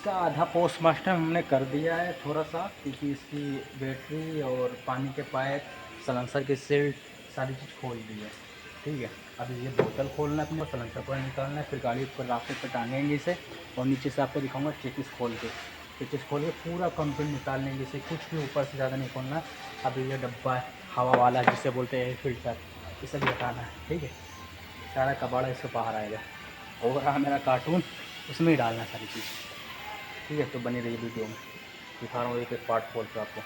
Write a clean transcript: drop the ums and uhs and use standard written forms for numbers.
इसका आधा पोस्टमार्टम हमने कर दिया है थोड़ा सा, क्योंकि इसकी बैटरी और पानी के पाइप, सलेंसर की सील्ड, सारी चीज़ खोल दी है। ठीक है, अभी ये बोतल खोलना है अपने को, सलेंसर पूरा निकालना है, फिर गाड़ी ऊपर रास्ते पर टांगेंगे इसे, और नीचे से आपको दिखाऊंगा चेकिस खोल के, चेकिस खोल के पूरा कंप्लीट निकाल लेंगे इसे, कुछ भी ऊपर से ज़्यादा नहीं खोलना। अभी ये डब्बा है हवा वाला जिसे बोलते हैं एयर फिल्टर, इसे भी हटाना है। ठीक है, सारा कबाड़ा इससे बाहर आएगा, और रहा मेरा कार्टून, उसमें ही डालना है सारी चीज़। ठीक है, तो बनी रही वीडियो में, दिखा रहा हूँ एक एक पार्ट खोल के आपको।